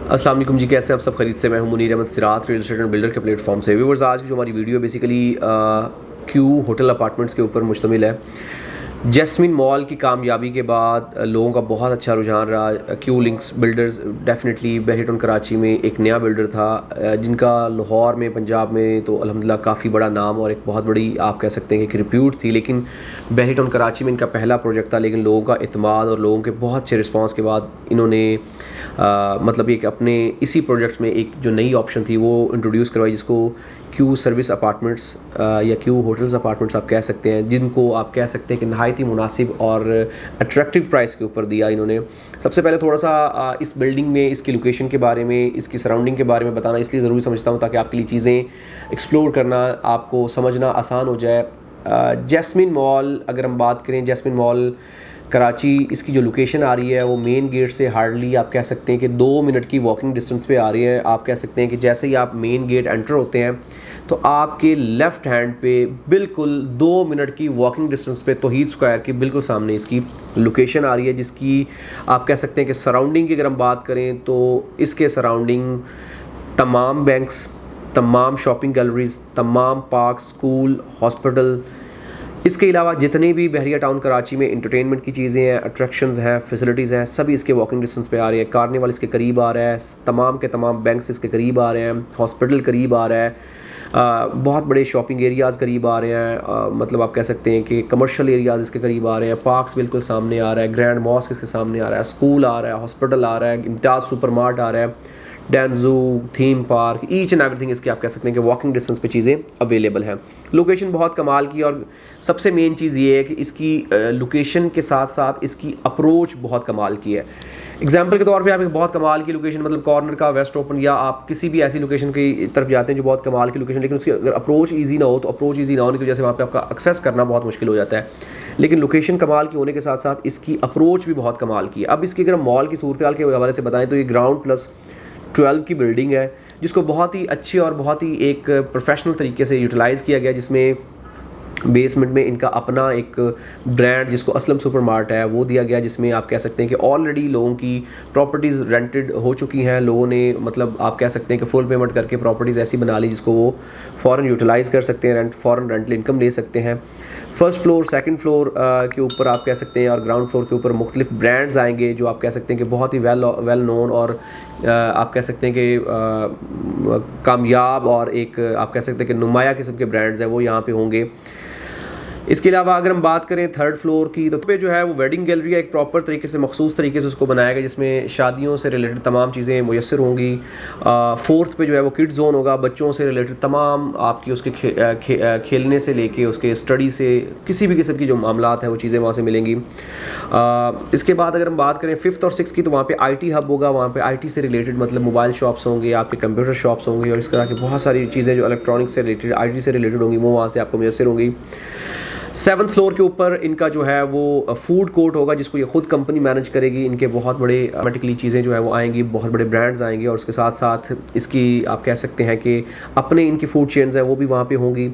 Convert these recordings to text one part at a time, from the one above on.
अस्सलाम वालेकुम जी, कैसे आप सब खरीद से। मैं हूं मुनीर अहमद सिरात, रियल एस्टेट एंड बिल्डर के प्लेटफॉर्म से। व्यूअर्स, आज की जो हमारी video basically Q hotel apartments के ऊपर मुश्तमिल है। जैस्मिन मॉल की कामयाबी के बाद लोगों का बहुत अच्छा रुझान रहा। Q links builders definitely Bahria Town Karachi में एक नया बिल्डर था जिनका लाहौर में, पंजाब में तो अल्हम्दुलिल्लाह काफ़ी बड़ा नाम और एक बहुत बड़ी आप कह सकते हैं कि रिप्यूट थी। लेकिन बहरीटाउन कराची में इनका पहला प्रोजेक्ट था, लेकिन लोगों का इत्मीनान और लोगों के बहुत अच्छे रिस्पांस के बाद इन्होंने मतलब एक अपने इसी प्रोजेक्ट में एक जो नई ऑप्शन थी वो इंट्रोड्यूस करवाई, जिसको क्यू सर्विस अपार्टमेंट्स या क्यू होटल्स अपार्टमेंट्स आप कह सकते हैं, जिनको आप कह सकते हैं कि नहायत ही मुनासिब और अट्रैक्टिव प्राइस के ऊपर दिया इन्होंने। सबसे पहले थोड़ा सा इस बिल्डिंग में, इसकी लोकेशन के बारे में, इसकी सराउंडिंग के बारे में बताना इसलिए ज़रूरी समझता हूँ ताकि आपके लिए चीज़ें एक्सप्लोर करना, आपको समझना आसान हो जाए। जैस्मिन मॉल, अगर हम बात करें जैस्मिन मॉल कराची, इसकी जो लोकेशन आ रही है वो मेन गेट से हार्डली आप कह सकते हैं कि 2 मिनट की वॉकिंग डिस्टेंस पे आ रही है। आप कह सकते हैं कि जैसे ही आप मेन गेट एंटर होते हैं तो आपके लेफ़्ट हैंड पे बिल्कुल 2 मिनट की वॉकिंग डिस्टेंस पे तौहीद स्क्वायर के बिल्कुल सामने इसकी लोकेशन आ रही है, जिसकी आप कह सकते हैं कि सराउंडिंग की अगर हम बात करें तो इसके सराउंडिंग तमाम बैंक्स, तमाम शॉपिंग गैलरीज, तमाम पार्क, स्कूल, हॉस्पिटल, इसके अलावा जितने भी बहरिया टाउन कराची में इंटरटेनमेंट की चीज़ें हैं, अट्रैक्शंस हैं, फैसिलिटीज़ हैं, सभी इसके वॉकिंग डिस्टेंस पे आ रही है। कार्निवल इसके करीब आ रहा है, तमाम के तमाम बैंक्स इसके करीब आ रहे हैं, हॉस्पिटल करीब आ रहा है, बहुत बड़े शॉपिंग एरियाज़ करीब आ रहे हैं, मतलब आप कह सकते हैं कि कमर्शियल एरियाज़ इसके करीब आ रहे हैं, पार्क्स बिल्कुल सामने आ रहा है, ग्रैंड मॉस्क इसके सामने आ रहा है, स्कूल आ रहा है, हॉस्पिटल आ रहा है, इम्तियाज़ सुपर मार्ट आ रहा है, डैनजू, theme park, each and everything इसकी आप कह सकते हैं कि वॉकिंग डिस्टेंस पे चीज़ें अवेलेबल हैं। लोकेशन बहुत कमाल की, और सबसे मेन चीज़ ये है कि इसकी लोकेशन के साथ साथ इसकी अप्रोच बहुत कमाल की है। एग्जाम्पल के तौर पे आप एक बहुत कमाल की लोकेशन, मतलब कॉर्नर का वेस्ट ओपन, या आप किसी भी ऐसी लोकेशन की तरफ जाते हैं जो बहुत कमाल की लोकेशन, लेकिन उसकी अगर अप्रोच ईजी ना हो तो अप्रोच ईजी ना होने की वजह से वहाँ पे आपका एक्सेस करना बहुत मुश्किल हो जाता है। लेकिन लोकेशन कमाल की होने के साथ साथ इसकी अप्रोच भी बहुत कमाल की है। अब इसकी अगर मॉल की सूरत के हवाले से बताएं तो ये ग्राउंड प्लस 12 की बिल्डिंग है, जिसको बहुत ही अच्छी और बहुत ही एक प्रोफेशनल तरीके से यूटिलाइज़ किया गया, जिसमें बेसमेंट में इनका अपना एक ब्रांड जिसको असलम सुपर मार्ट है वो दिया गया, जिसमें आप कह सकते हैं कि ऑलरेडी लोगों की प्रॉपर्टीज़ रेंटेड हो चुकी हैं। लोगों ने मतलब आप कह सकते हैं कि फुल पेमेंट करके प्रॉपर्टीज़ ऐसी बना ली जिसको वो फ़ौरन यूटिलाइज़ कर सकते हैं, फ़ौरन रेंटल इनकम ले सकते हैं। फर्स्ट फ्लोर, सेकंड फ्लोर के ऊपर आप कह सकते हैं, और ग्राउंड फ्लोर के ऊपर मुख्तलिफ ब्रांड्स आएंगे जो आप कह सकते हैं कि बहुत ही वेल नोन और आप कह सकते हैं कि कामयाब और एक आप कह सकते हैं कि नुमाया किस्म के ब्रांड्स हैं वो यहाँ पे होंगे। इसके अलावा अगर हम बात करें थर्ड फ्लोर की, तो पे जो है वो वेडिंग गैलरी है, एक प्रॉपर तरीके से मखसूस तरीके से उसको बनाया गया, जिसमें शादियों से रिलेटेड तमाम चीज़ें मुयस्सर होंगी। फोर्थ पे जो है वो किड जोन होगा, बच्चों से रिलेटेड तमाम आपकी उसके खेलने से लेके उसके स्टडी से किसी भी किस्म की जो मामलात हैं वो चीज़ें वहाँ से मिलेंगी। इसके बाद अगर हम बात करें फिफ्थ और सिक्स की, तो वहाँ पे IT हब होगा, वहाँ पे IT से रिलेटेड मतलब मोबाइल शॉप्स होंगे, आपके कंप्यूटर शॉप्स होंगे, और इस तरह की बहुत सारी चीज़ें जो इलेक्ट्रॉनिक से रिलेटेड, IT से रिलेटेड होंगी वो वहाँ से आपको मुयस्सर होंगी। 7th फ्लोर के ऊपर इनका जो है वो फूड कोर्ट होगा, जिसको ये खुद कंपनी मैनेज करेगी। इनके बहुत बड़े ऑटोमेटिकली चीज़ें जो है वो आएंगी, बहुत बड़े ब्रांड्स आएंगे, और उसके साथ साथ इसकी आप कह सकते हैं कि अपने इनकी फूड चेन्स हैं वो भी वहाँ पे होंगी।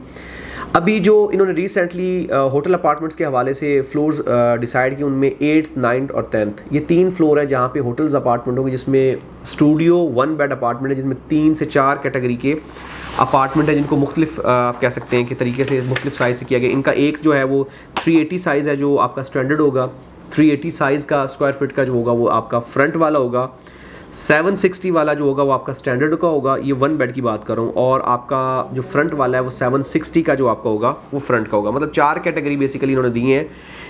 अभी जो इन्होंने रिसेंटली होटल अपार्टमेंट्स के हवाले से फ्लोर्स डिसाइड किए, उनमें 8th, 9th और 10th ये 3 फ्लोर है जहाँ पे होटल्स अपार्टमेंट होंगे, जिसमें स्टूडियो 1 बेड अपार्टमेंट है, जिसमें 3 से 4 कैटेगरी के अपार्टमेंट है, जिनको मुख्तलिफ आप कह सकते हैं कि तरीके से मुख्तलिफ साइज़ से किया गया। इनका एक जो है वो 380 साइज़ है जो आपका स्टैंडर्ड होगा, 380 साइज़ का स्क्वायर फीट का जो होगा वो आपका फ्रंट वाला होगा। 760 वाला जो होगा वो आपका स्टैंडर्ड का होगा, ये 1 बेड की बात कर रहा हूँ, और आपका जो फ्रंट वाला है वो 760 का जो आपका होगा वो फ्रंट का होगा। मतलब 4 कैटेगरी बेसिकली इन्होंने दी हैं,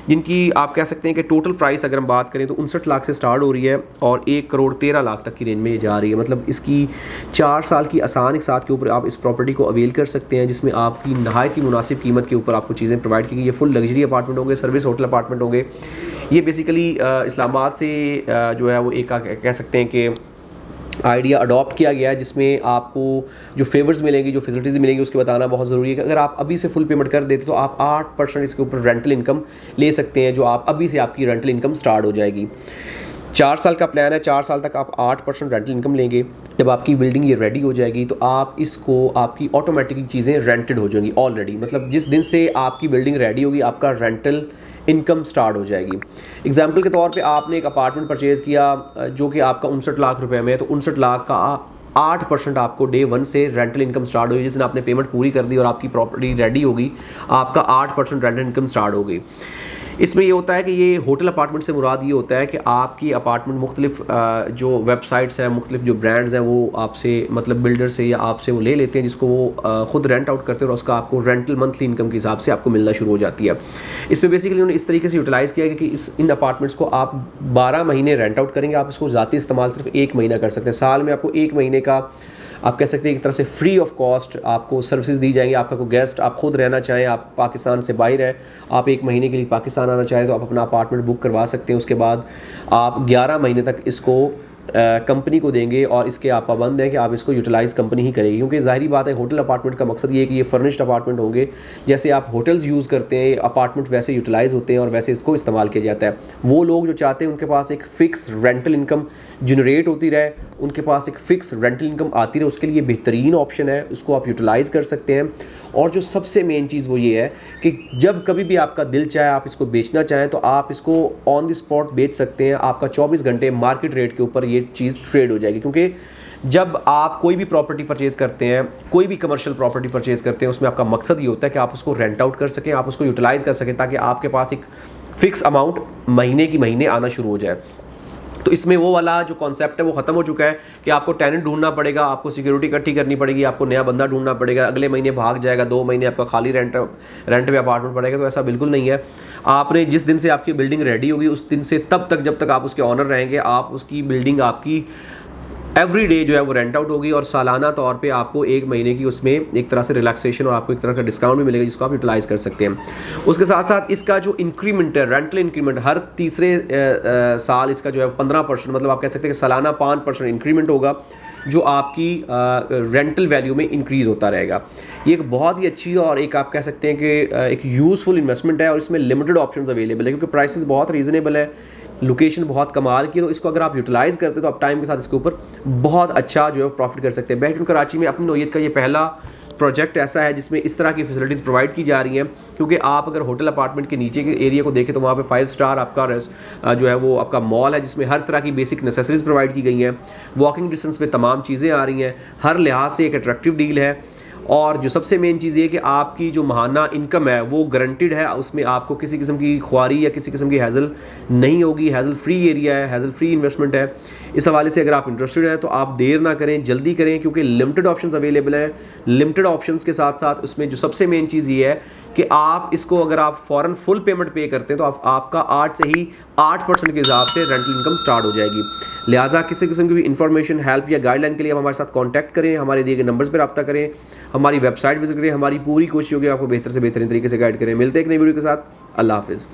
जिनकी आप कह सकते हैं कि टोटल प्राइस अगर हम बात करें तो 59 लाख से स्टार्ट हो रही है और 1,13,00,000 तक की रेंज में ये जा रही है। मतलब इसकी 4 साल की आसान एक साथ के ऊपर आप इस प्रॉपर्टी को अवेल कर सकते हैं, जिसमें आपकी नहायत ही मुनासिब कीमत के ऊपर आपको चीज़ें प्रोवाइड की गई। ये फुल लग्जरी अपार्टमेंट होंगे, सर्विस होटल अपार्टमेंट होंगे। ये बेसिकली इस्लामाबाद से जो है वो एक कह सकते हैं कि आइडिया अडॉप्ट किया गया है, जिसमें आपको जो फेवर्स मिलेंगी, जो फैसिलिटीज़ मिलेंगी उसके बताना बहुत ज़रूरी है कि अगर आप अभी से फुल पेमेंट कर देते तो आप 8% इसके ऊपर रेंटल इनकम ले सकते हैं, जो आप अभी से आपकी रेंटल इनकम स्टार्ट हो जाएगी। 4 साल का प्लान है, 4 साल तक आप 8% रेंटल इनकम लेंगे। जब आपकी बिल्डिंग ये रेडी हो जाएगी तो आप इसको आपकी ऑटोमेटिकली चीज़ें रेंटेड हो जाएंगी ऑलरेडी। मतलब जिस दिन से आपकी बिल्डिंग रेडी होगी आपका रेंटल इनकम स्टार्ट हो जाएगी। एग्जाम्पल के तौर पे आपने एक अपार्टमेंट परचेज़ किया जो कि आपका 59 लाख रुपए में है, तो 59 लाख का 8% आपको डे 1 से रेंटल इनकम स्टार्ट होगी। जिस दिन आपने पेमेंट पूरी कर दी और आपकी प्रॉपर्टी रेडी होगी, आपका 8% रेंटल इनकम स्टार्ट हो गई। इसमें ये होता है कि ये होटल अपार्टमेंट से मुराद ये होता है कि आपकी अपार्टमेंट मुख्तलिफ जो वेबसाइट्स हैं, मुख्तलिफ जो ब्रांड्स हैं, वो आपसे मतलब बिल्डर से या आपसे वो ले लेते हैं, जिसको वो ख़ुद रेंट आउट करते हैं और उसका आपको रेंटल मंथली इनकम के हिसाब से आपको मिलना शुरू हो जाती है। इसमें बेसिकली उन्होंने इस तरीके से यूटिलाइज़ किया है कि इन अपार्टमेंट्स को आप 12 महीने रेंट आउट करेंगे, आप इसको ज़ाती इस्तेमाल सिर्फ 1 महीना कर सकते हैं। साल में आपको 1 महीने का आप कह सकते हैं एक तरह से फ्री ऑफ कॉस्ट आपको सर्विसेज दी जाएंगी। आपका कोई गेस्ट आप खुद रहना चाहें, आप पाकिस्तान से बाहर है, आप 1 महीने के लिए पाकिस्तान आना चाहें, तो आप अपना अपार्टमेंट बुक करवा सकते हैं। उसके बाद आप 11 महीने तक इसको कंपनी को देंगे और इसके आप पाबंद हैं कि आप इसको यूटिलाइज़ कंपनी ही करेगी, क्योंकि ज़ाहिरी बात है होटल अपार्टमेंट का मकसद ये है कि ये फर्निश्ड अपार्टमेंट होंगे। जैसे आप होटल्स यूज़ करते हैं, अपार्टमेंट वैसे यूटिलाइज़ होते हैं और वैसे इसको इस्तेमाल किया जाता है। वो लोग जो चाहते हैं उनके पास एक फ़िक्स रेंटल इनकम जनरेट होती रहे, उनके पास एक फ़िक्स रेंटल इनकम आती रहे, उसके लिए बेहतरीन ऑप्शन है, उसको आप यूटिलाइज़ कर सकते हैं। और जो सबसे मेन चीज़ वो ये है कि जब कभी भी आपका दिल चाहे आप इसको बेचना चाहें तो आप इसको ऑन द स्पॉट बेच सकते हैं। आपका 24 घंटे मार्केट रेट के ऊपर ये चीज़ ट्रेड हो जाएगी, क्योंकि जब आप कोई भी प्रॉपर्टी परचेज़ करते हैं, कोई भी कमर्शियल प्रॉपर्टी परचेज़ करते हैं, उसमें आपका मकसद ये होता है कि आप उसको रेंट आउट कर सकें, आप उसको यूटिलाइज़ कर सकें, ताकि आपके पास एक फ़िक्स अमाउंट महीने की महीने आना शुरू हो जाए। तो इसमें वो वाला जो कॉन्सेप्ट है वो ख़त्म हो चुका है कि आपको टेनेंट ढूंढना पड़ेगा, आपको सिक्योरिटी इकट्ठी करनी पड़ेगी, आपको नया बंदा ढूंढना पड़ेगा, अगले महीने भाग जाएगा, 2 महीने आपका खाली रेंट पे अपार्टमेंट पड़ेगा। तो ऐसा बिल्कुल नहीं है। आपने जिस दिन से आपकी बिल्डिंग रेडी होगी उस दिन से तब तक जब तक आप उसके ऑनर रहेंगे, आप उसकी बिल्डिंग आपकी एवरी डे जो है वो रेंट आउट होगी और सालाना तौर पे आपको 1 महीने की उसमें एक तरह से रिलैक्सेशन और आपको एक तरह का डिस्काउंट भी मिलेगा, जिसको आप यूटिलाइज़ कर सकते हैं। उसके साथ साथ इसका जो इंक्रीमेंट है, रेंटल इंक्रीमेंट, हर तीसरे साल इसका जो है 15%, मतलब आप कह सकते हैं कि सालाना 5% इंक्रीमेंट होगा, जो आपकी रेंटल वैल्यू में इंक्रीज़ होता रहेगा। ये एक बहुत ही अच्छी और एक आप कह सकते हैं कि एक यूज़फुल इन्वेस्टमेंट है और इसमें लिमिटेड ऑप्शंस अवेलेबल है, क्योंकि प्राइसेस बहुत रीज़नेबल है, लोकेशन बहुत कमाल की है। तो इसको अगर आप यूटिलाइज़ करते हैं तो आप टाइम के साथ इसके ऊपर बहुत अच्छा जो है प्रॉफिट कर सकते हैं। बेहतरीन कराची में अपनी नौयत का ये पहला प्रोजेक्ट ऐसा है जिसमें इस तरह की फैसिलिटीज़ प्रोवाइड की जा रही हैं, क्योंकि आप अगर होटल अपार्टमेंट के नीचे के एरिया को देखें तो वहाँ पे 5 स्टार आपका जो है वो आपका मॉल है, जिसमें हर तरह की बेसिक नेसेसरीज प्रोवाइड की गई हैं। वॉकिंग डिस्टेंस पे तमाम चीज़ें आ रही हैं, हर लिहाज से एक अट्रैक्टिव डील है। और जो सबसे मेन चीज़ ये कि आपकी जो माहाना इनकम है वो गारंटीड है, उसमें आपको किसी किस्म की ख्वारी या किसी किस्म की हैज़ल नहीं होगी। हैज़ल फ्री एरिया है, हैज़ल फ्री इन्वेस्टमेंट है। इस हवाले से अगर आप इंटरेस्टेड हैं तो आप देर ना करें, जल्दी करें, क्योंकि लिमिटेड ऑप्शंस अवेलेबल हैं। लिमिटेड ऑप्शंस के साथ साथ उसमें जो सबसे मेन चीज़ ये है कि आप इसको अगर आप फ़ौरन फुल पेमेंट पे करते हैं तो आपका आज से ही 8% के हिसाब से रेंटल इनकम स्टार्ट हो जाएगी। लिहाजा किसी किस्म की भी इंफॉर्मेशन, हेल्प या गाइडलाइन के लिए आप हमारे साथ कांटेक्ट करें, हमारे दिए गए नंबर्स पर रब्ता करें, हमारी वेबसाइट विजिट करें। हमारी पूरी कोशिश होगी आपको बेहतर से बेहतरीन तरीके से गाइड करें। मिलते हैं एक नई वीडियो के साथ। अल्लाह हाफिज़।